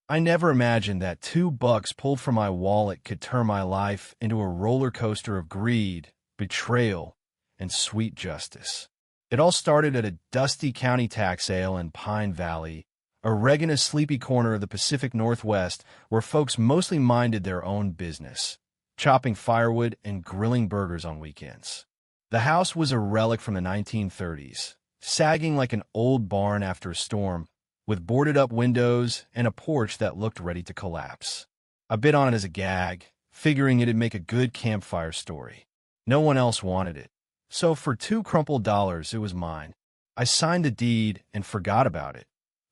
I never imagined that $2 pulled from my wallet could turn my life into a roller coaster of greed, betrayal, and sweet justice. It all started at a dusty county tax sale in Pine Valley, a Regina sleepy corner of the Pacific Northwest where folks mostly minded their own business, chopping firewood and grilling burgers on weekends. The house was a relic from the 1930s, sagging like an old barn after a storm, with boarded-up windows and a porch that looked ready to collapse. I bid on it as a gag, figuring it'd make a good campfire story. No one else wanted it, so for $2 crumpled dollars, it was mine. I signed the deed and forgot about it,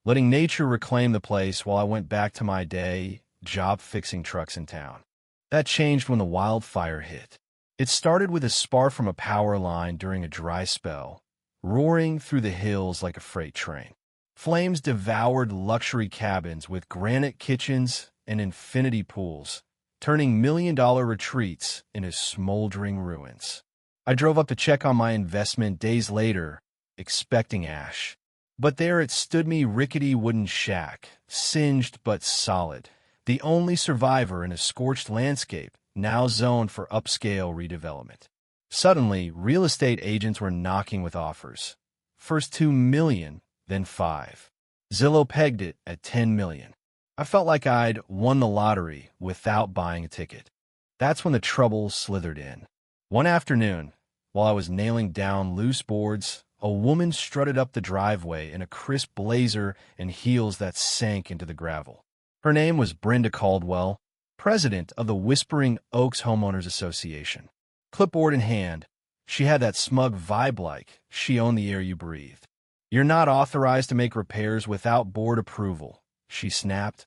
letting nature reclaim the place while I went back to my day job fixing trucks in town. That changed when the wildfire hit. It started with a spark from a power line during a dry spell, roaring through the hills like a freight train. Flames devoured luxury cabins with granite kitchens and infinity pools, turning million-dollar retreats into smoldering ruins. I drove up to check on my investment days later, expecting ash. But there it stood, me rickety wooden shack, singed but solid, the only survivor in a scorched landscape now zoned for upscale redevelopment. Suddenly, real estate agents were knocking with offers. First $2 million, then $5 million. Zillow pegged it at $10 million. I felt like I'd won the lottery without buying a ticket. That's when the trouble slithered in. One afternoon, while I was nailing down loose boards, a woman strutted up the driveway in a crisp blazer and heels that sank into the gravel. Her name was Brenda Caldwell, president of the Whispering Oaks Homeowners Association. Clipboard in hand, she had that smug vibe like she owned the air you breathed. "You're not authorized to make repairs without board approval," she snapped,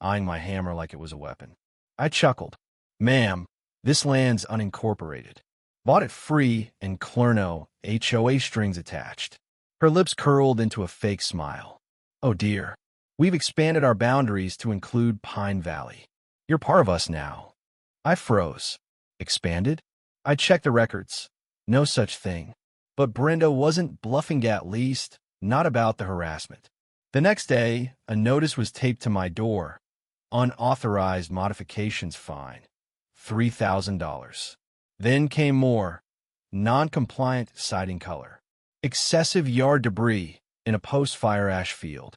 eyeing my hammer like it was a weapon. I chuckled. "Ma'am, this land's unincorporated. Bought it free and Clerno, HOA strings attached." Her lips curled into a fake smile. "Oh dear. We've expanded our boundaries to include Pine Valley. You're part of us now." I froze. Expanded? I checked the records. No such thing. But Brenda wasn't bluffing, at least, not about the harassment. The next day, a notice was taped to my door. Unauthorized modifications fine. $3,000. Then came more. Non-compliant siding color. Excessive yard debris in a post-fire ash field.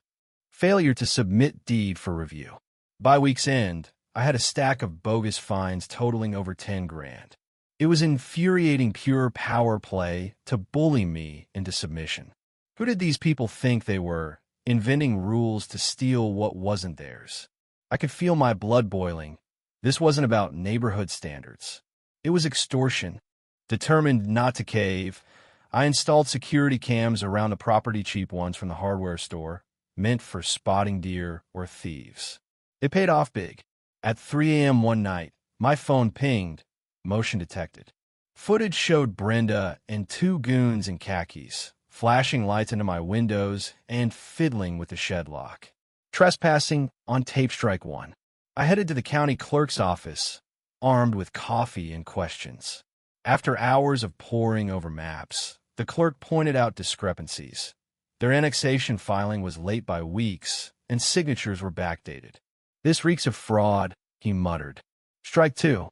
Failure to submit deed for review. By week's end, I had a stack of bogus fines totaling over 10 grand. It was infuriating pure power play to bully me into submission. Who did these people think they were, inventing rules to steal what wasn't theirs? I could feel my blood boiling. This wasn't about neighborhood standards. It was extortion. Determined not to cave, I installed security cams around the property, cheap ones from the hardware store, meant for spotting deer or thieves. It paid off big. At 3 a.m. one night, my phone pinged. Motion detected. Footage showed Brenda and 2 goons in khakis, flashing lights into my windows and fiddling with the shed lock. Trespassing on tape strike 1. I headed to the county clerk's office, armed with coffee and questions. After hours of poring over maps, the clerk pointed out discrepancies. Their annexation filing was late by weeks, and signatures were backdated. "This reeks of fraud," he muttered. Strike 2.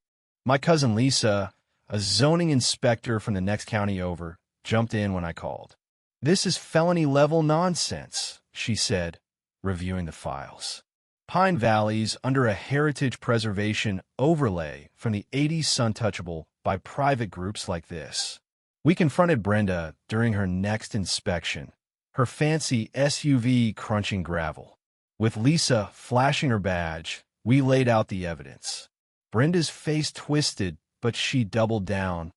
My cousin Lisa, a zoning inspector from the next county over, jumped in when I called. "This is felony-level nonsense," she said, reviewing the files. Pine Valley's under a heritage preservation overlay from the 80s Suntouchable by private groups like this. We confronted Brenda during her next inspection, her fancy SUV crunching gravel. With Lisa flashing her badge, we laid out the evidence. Brenda's face twisted, but she doubled down.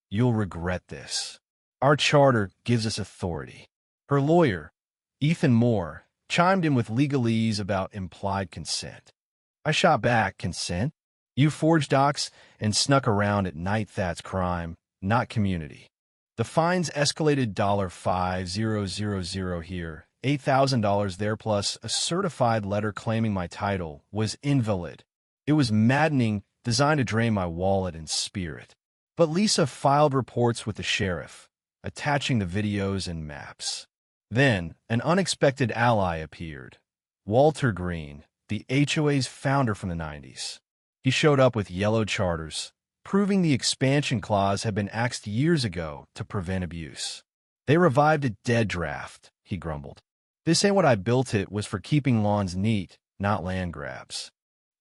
"You'll regret this. Our charter gives us authority." Her lawyer, Ethan Moore, chimed in with legalese about implied consent. I shot back, "Consent? You forged docs and snuck around at night, that's crime, not community." The fines escalated $5,000 here, $8,000 there, plus a certified letter claiming my title was invalid. It was maddening, designed to drain my wallet and spirit. But Lisa filed reports with the sheriff, attaching the videos and maps. Then, an unexpected ally appeared. Walter Green, the HOA's founder from the 90s. He showed up with yellow charters, proving the expansion clause had been axed years ago to prevent abuse. They revived a dead draft, he grumbled. This ain't what I built, it was for keeping lawns neat, not land grabs.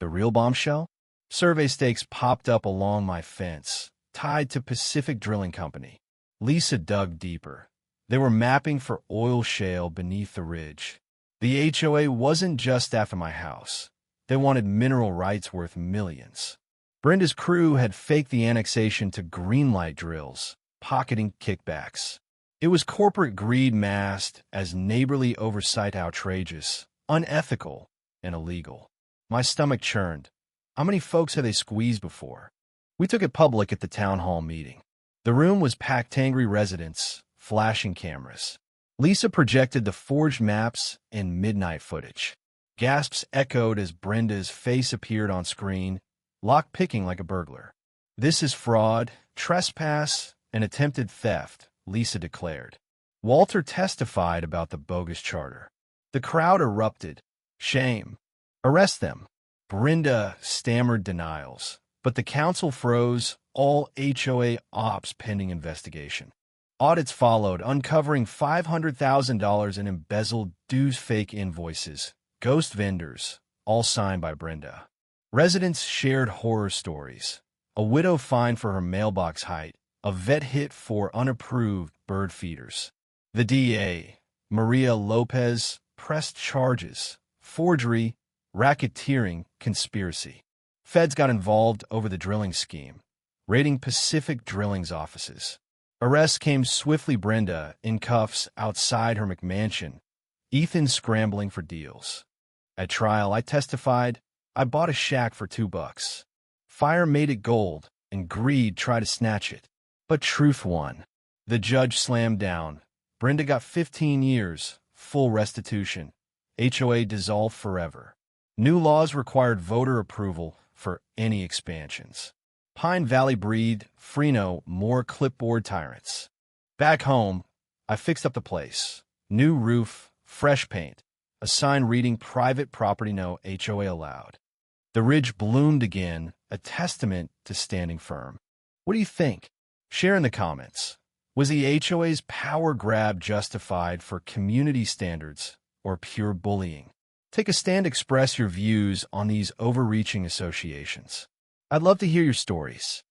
The real bombshell? Survey stakes popped up along my fence, tied to Pacific Drilling Company. Lisa dug deeper. They were mapping for oil shale beneath the ridge. The HOA wasn't just after my house. They wanted mineral rights worth millions. Brenda's crew had faked the annexation to greenlight drills, pocketing kickbacks. It was corporate greed masked as neighborly oversight, outrageous, unethical, and illegal. My stomach churned. How many folks had they squeezed before? We took it public at the town hall meeting. The room was packed, angry residents, flashing cameras. Lisa projected the forged maps and midnight footage. Gasps echoed as Brenda's face appeared on screen, lock-picking like a burglar. This is fraud, trespass, and attempted theft, Lisa declared. Walter testified about the bogus charter. The crowd erupted. Shame. Arrest them. Brenda stammered denials, but the council froze all HOA ops pending investigation. Audits followed, uncovering $500,000 in embezzled dues, fake invoices, ghost vendors, all signed by Brenda. Residents shared horror stories. A widow fined for her mailbox height, a vet hit for unapproved bird feeders. The DA, Maria Lopez, pressed charges: forgery, racketeering, conspiracy. Feds got involved over the drilling scheme, raiding Pacific Drilling's offices. Arrests came swiftly, Brenda in cuffs outside her McMansion, Ethan scrambling for deals. At trial, I testified I bought a shack for $2. Fire made it gold, and greed tried to snatch it. But truth won. The judge slammed down. Brenda got 15 years, full restitution. HOA dissolved forever. New laws required voter approval for any expansions. Pine Valley breathed free, no more clipboard tyrants. Back home, I fixed up the place. New roof, fresh paint, a sign reading private property, no HOA allowed. The ridge bloomed again, a testament to standing firm. What do you think? Share in the comments. Was the HOA's power grab justified for community standards or pure bullying? Take a stand, express your views on these overreaching associations. I'd love to hear your stories.